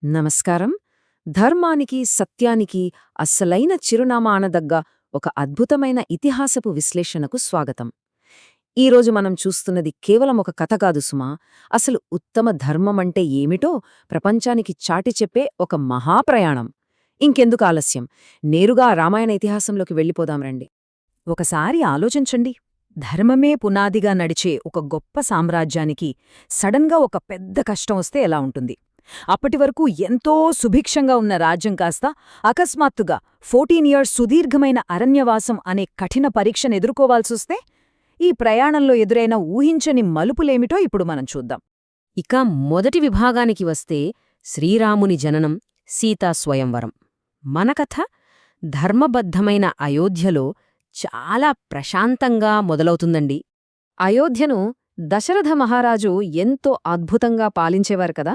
నమస్కారం. ధర్మానికి, సత్యానికి అస్సలైన చిరునామా అనదగ్గ ఒక అద్భుతమైన ఇతిహాసపు విశ్లేషణకు స్వాగతం. ఈరోజు మనం చూస్తున్నది కేవలం ఒక కథ కాదు సుమా, అసలు ఉత్తమ ధర్మమంటే ఏమిటో ప్రపంచానికి చాటి చెప్పే ఒక మహాప్రయాణం. ఇంకెందుకు ఆలస్యం, నేరుగా రామాయణ ఇతిహాసంలోకి వెళ్ళిపోదాం రండి. ఒకసారి ఆలోచించండి. ధర్మమే పునాదిగా నడిచే ఒక గొప్ప సామ్రాజ్యానికి సడన్గా ఒక పెద్ద కష్టం వస్తే ఎలా ఉంటుంది? అప్పటివరకు ఎంతో సుభిక్షంగా ఉన్న రాజ్యం కాస్త అకస్మాత్తుగా 14 ఇయర్స్ సుదీర్ఘమైన అరణ్యవాసం అనే కఠిన పరీక్షను ఎదుర్కోవాల్సొస్తే ఈ ప్రయాణంలో ఎదురైన ఊహించని మలుపులేమిటో ఇప్పుడు మనం చూద్దాం. ఇక మొదటి విభాగానికి వస్తే శ్రీరాముని జననం, సీతా స్వయంవరం. మన కథ ధర్మబద్ధమైన అయోధ్యలో చాలా ప్రశాంతంగా మొదలవుతుందండి. అయోధ్యను దశరథ మహారాజు ఎంతో అద్భుతంగా పాలించేవారు కదా,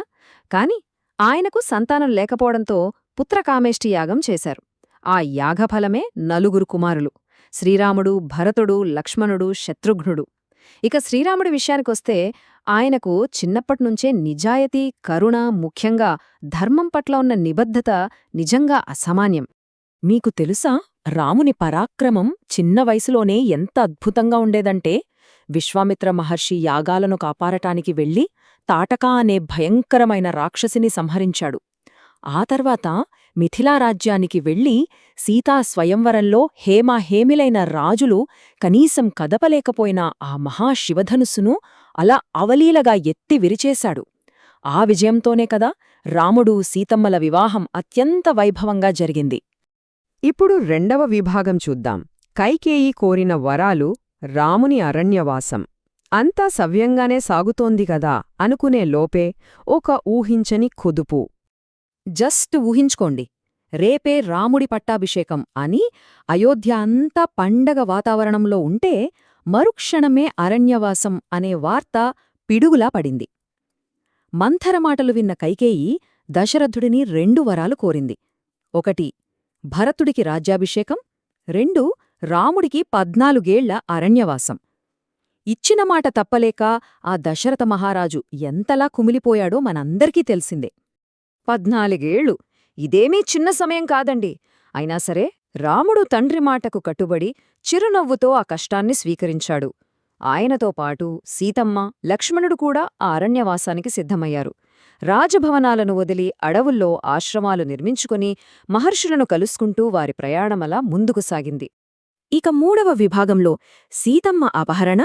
కాని ఆయనకు సంతానం లేకపోవడంతో పుత్రకామేష్టి యాగం చేశారు. ఆ యాగఫలమే నలుగురు కుమారులు: శ్రీరాముడు, భరతుడు, లక్ష్మణుడు, శత్రుఘ్నుడు. ఇక శ్రీరాముడి విషయానికొస్తే ఆయనకు చిన్నప్పట్నుంచే నిజాయతీ, కరుణ, ముఖ్యంగా ధర్మం పట్ల ఉన్న నిబద్ధత నిజంగా అసామాన్యం. మీకు తెలుసా, రాముని పరాక్రమం చిన్న వయసులోనే ఎంత అద్భుతంగా ఉండేదంటే, విశ్వామిత్ర మహర్షి యాగాలను కాపాడటానికి వెళ్లి తాటకా అనే భయంకరమైన రాక్షసిని సంహరించాడు. ఆ తర్వాత మిథిలారాజ్యానికి వెళ్లి సీతా స్వయంవరంలో హేమాహేమిలైన రాజులు కనీసం కదపలేకపోయిన ఆ మహాశివధనుస్సును అలా అవలీలగా ఎత్తి విరిచేశాడు. ఆ విజయంతోనే కదా రాముడు, సీతమ్మల వివాహం అత్యంత వైభవంగా జరిగింది. ఇప్పుడు రెండవ విభాగం చూద్దాం. కైకేయి కోరిన వరాలు, రాముని అరణ్యవాసం. అంతా సవ్యంగానే సాగుతోంది కదా అనుకునే లోపే ఒక ఊహించని కుదుపు. జస్ట్ ఊహించుకోండి, రేపే రాముడి పట్టాభిషేకం అని అయోధ్య అంతా పండగ వాతావరణంలో ఉంటే మరుక్షణమే అరణ్యవాసం అనే వార్త పిడుగులా పడింది. మంథరమాటలు విన్న కైకేయి దశరథుడిని 2 వరాలు కోరింది. 1 భరతుడికి రాజ్యాభిషేకం, 2 రాముడికి 14 ఏళ్ల అరణ్యవాసం. ఇచ్చిన మాట తప్పలేక ఆ దశరథ మహారాజు ఎంతలా కుమిలిపోయాడో మనందరికీ తెలిసిందే. 14 ఏళ్లు ఇదేమీ చిన్న సమయం కాదండి. అయినా సరే రాముడు తండ్రి మాటకు కట్టుబడి చిరునవ్వుతో ఆ కష్టాన్ని స్వీకరించాడు. ఆయనతో పాటు సీతమ్మ, లక్ష్మణుడు కూడా ఆ అరణ్యవాసానికి సిద్ధమయ్యారు. రాజభవనాలను వదిలి అడవుల్లో ఆశ్రమాలు నిర్మించుకుని మహర్షులను కలుసుకుంటూ వారి ప్రయాణమలా ముందుకు సాగింది. ఇక 3వ విభాగంలో సీతమ్మ అపహరణ,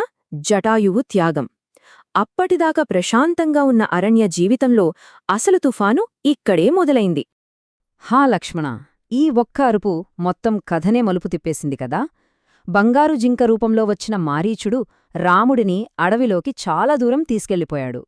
జటాయువు త్యాగం. అప్పటిదాకా ప్రశాంతంగా ఉన్న అరణ్య జీవితంలో అసలు తుఫాను ఇక్కడే మొదలైంది. హా లక్ష్మణ, ఈ ఒక్క అరుపు మొత్తం కథనే మలుపు తిప్పేసింది కదా. బంగారు జింక రూపంలో వచ్చిన మారీచుడు రాముడిని అడవిలోకి చాలా దూరం తీసుకెళ్ళిపోయాడు.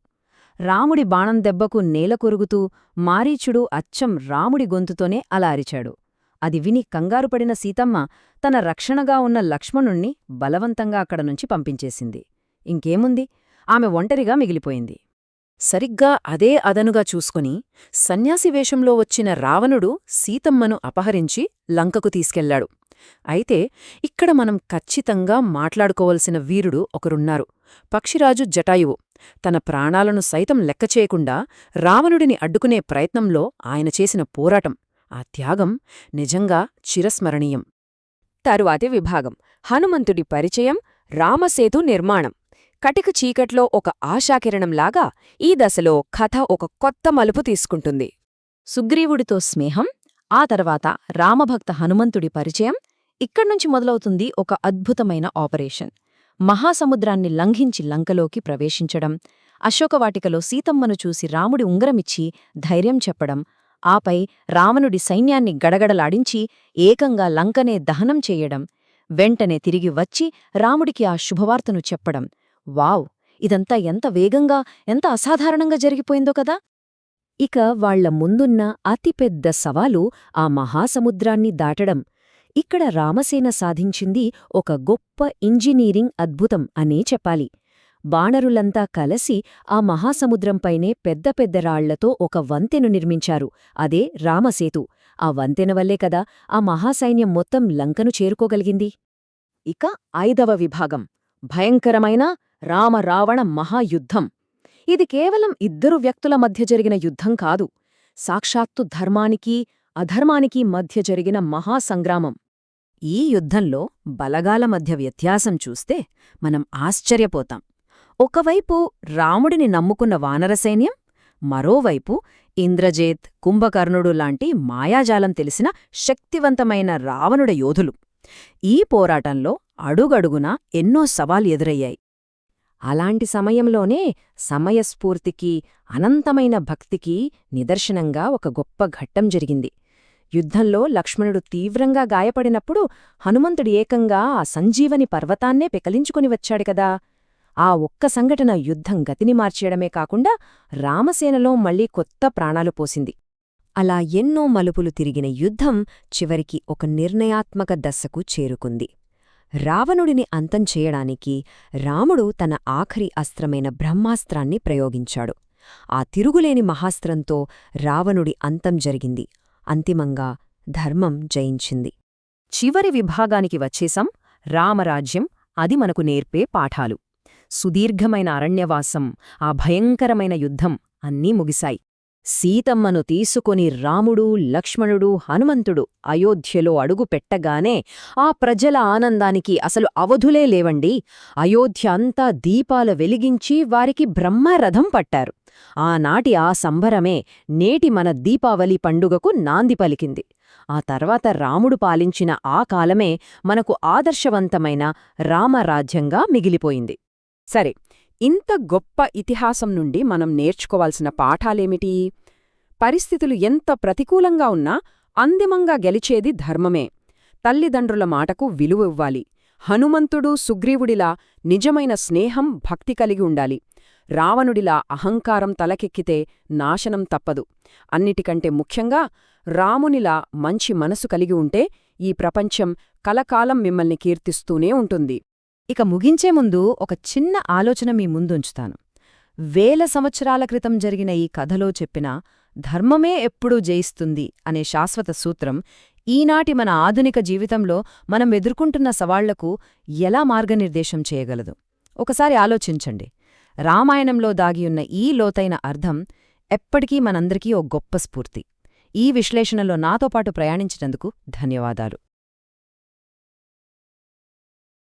రాముడి బాణం దెబ్బకు నేల కొరుగుతూ మారీచుడు అచ్చం రాముడి గొంతుతోనే అలా అరిచాడు. అది విని కంగారుపడిన సీతమ్మ తన రక్షణగా ఉన్న లక్ష్మణుణ్ణి బలవంతంగా అక్కడనుంచి పంపించేసింది. ఇంకేముంది, ఆమె ఒంటరిగా మిగిలిపోయింది. సరిగ్గా అదే అదనుగా చూసుకుని సన్యాసివేషంలో వచ్చిన రావణుడు సీతమ్మను అపహరించి లంకకు తీసుకెళ్లాడు. అయితే ఇక్కడ మనం ఖచ్చితంగా మాట్లాడుకోవలసిన వీరుడు ఒకరున్నారు: పక్షిరాజు జటాయువు. తన ప్రాణాలను సైతం లెక్కచేయకుండా రావణుడిని అడ్డుకునే ప్రయత్నంలో ఆయన చేసిన పోరాటం, ఆ త్యాగం నిజంగా చిరస్మరణీయం. తరువాతి విభాగం: హనుమంతుడి పరిచయం, రామసేతు నిర్మాణం. కటిక చీకట్లో ఒక ఆశాకిరణంలాగా ఈ దశలో కథ ఒక కొత్త మలుపు తీసుకుంటుంది. సుగ్రీవుడితో స్నేహం, ఆ తర్వాత రామభక్త హనుమంతుడి పరిచయం. ఇక్కడ్నుంచి మొదలవుతుంది ఒక అద్భుతమైన ఆపరేషన్. మహాసముద్రాన్ని లంఘించి లంకలోకి ప్రవేశించడం, అశోకవాటికలో సీతమ్మను చూసి రాముడి ఉంగరమిచ్చి ధైర్యం చెప్పడం, ఆపై రావణుడి సైన్యాన్ని గడగడలాడించి ఏకంగా లంకనే దహనం చెయ్యడం, వెంటనే తిరిగి వచ్చి రాముడికి ఆ శుభవార్తను చెప్పడం. వావ్! ఇదంతా ఎంత వేగంగా, ఎంత అసాధారణంగా జరిగిపోయిందో కదా. ఇక వాళ్ల ముందున్న అతిపెద్ద సవాలు ఆ మహాసముద్రాన్ని దాటడం. ఇక్కడ రామసేన సాధించింది ఒక గొప్ప ఇంజనీరింగ్ అద్భుతం అనే చెప్పాలి. బాణరులంతా కలసి ఆ మహాసముద్రంపైనే పెద్ద పెద్ద రాళ్లతో ఒక వంతెను నిర్మించారు. అదే రామసేతు. ఆ వంతెన వల్లే కదా ఆ మహాసైన్యం మొత్తం లంకను చేరుకోగలిగింది. ఇక 5వ విభాగం: భయంకరమైన రామరావణ మహాయుద్ధం. ఇది కేవలం 2 వ్యక్తుల మధ్య జరిగిన యుద్ధం కాదు. సాక్షాత్తు ధర్మానికి అధర్మానికి మధ్య జరిగిన మహాసంగ్రామం. ఈ యుద్ధంలో బలగాల మధ్య వ్యత్యాసం చూస్తే మనం ఆశ్చర్యపోతాం. ఒకవైపు రాముడిని నమ్ముకున్న వానరసైన్యం, మరోవైపు ఇంద్రజేత్, కుంభకర్ణుడు లాంటి మాయాజాలం తెలిసిన శక్తివంతమైన రావణుడ యోధులు. ఈ పోరాటంలో అడుగడుగునా ఎన్నో సవాలు ఎదురయ్యాయి. అలాంటి సమయంలోనే సమయస్ఫూర్తికి, అనంతమైన భక్తికి నిదర్శనంగా ఒక గొప్ప ఘట్టం జరిగింది. యుద్ధంలో లక్ష్మణుడు తీవ్రంగా గాయపడినప్పుడు హనుమంతుడు ఏకంగా ఆ సంజీవని పర్వతాన్నే పెకలించుకుని వచ్చాడు కదా. ఆ ఒక్క సంఘటన యుద్ధం గతిని మార్చేయడమే కాకుండా రామసేనలో మళ్లీ కొత్త ప్రాణాలు పోసింది. అలా ఎన్నో మలుపులు తిరిగిన యుద్ధం చివరికి ఒక నిర్ణయాత్మక దశకు చేరుకుంది. రావణుడిని అంతం చేయడానికి రాముడు తన ఆఖరి అస్త్రమైన బ్రహ్మాస్త్రాన్ని ప్రయోగించాడు. ఆ తిరుగులేని మహాస్త్రంతో రావణుడి అంతం జరిగింది. అంతిమంగా ధర్మం జయించింది. చివరి విభాగానికి వచ్చేశాం. రామరాజ్యం, అది మనకు నేర్పే పాఠాలు. సుదీర్ఘమైన అరణ్యవాసం, ఆ భయంకరమైన యుద్ధం అన్నీ ముగిశాయి. సీతమ్మను తీసుకొని రాముడు, లక్ష్మణుడు, హనుమంతుడు అయోధ్యలో అడుగు పెట్టగానే ఆ ప్రజల ఆనందానికి అసలు అవధులే లేవండి. అయోధ్య అంతా దీపాల వెలిగించి వారికి బ్రహ్మరథం పట్టారు. ఆనాటి ఆ సంబరమే నేటి మన దీపావళి పండుగకు నాంది పలికింది. ఆ తర్వాత రాముడు పాలించిన ఆ కాలమే మనకు ఆదర్శవంతమైన రామరాజ్యంగా మిగిలిపోయింది. సరే, ఇంత గొప్ప ఇతిహాసం నుండి మనం నేర్చుకోవాల్సిన పాఠాలేమిటి? పరిస్థితులు ఎంత ప్రతికూలంగా ఉన్నా అంతిమంగా గెలిచేది ధర్మమే. తల్లిదండ్రుల మాటకు విలువ ఇవ్వాలి. హనుమంతుడు, సుగ్రీవుడిలా నిజమైన స్నేహం, భక్తి కలిగి ఉండాలి. రావణుడిలా అహంకారం తలకెక్కితే నాశనం తప్పదు. అన్నిటికంటే ముఖ్యంగా రామునిలా మంచి మనసు కలిగి ఉంటే ఈ ప్రపంచం కలకాలం మిమ్మల్ని కీర్తిస్తూనే ఉంటుంది. ఇక ముగించే ముందు ఒక చిన్న ఆలోచన మీ ముందుంచుతాను. 1000 సంవత్సరాల క్రితం జరిగిన ఈ కథలో చెప్పిన ధర్మమే ఎప్పుడూ జయిస్తుంది అనే శాశ్వత సూత్రం ఈనాటి మన ఆధునిక జీవితంలో మనం ఎదుర్కొంటున్న సవాళ్లకు ఎలా మార్గనిర్దేశం చేయగలదు? ఒకసారి ఆలోచించండి. రామాయణంలో దాగియున్న ఈ లోతైన అర్థం ఎప్పటికీ మనందరికీ ఓ గొప్ప స్ఫూర్తి. ఈ విశ్లేషణలో నాతో పాటు ప్రయాణించినందుకు ధన్యవాదాలు.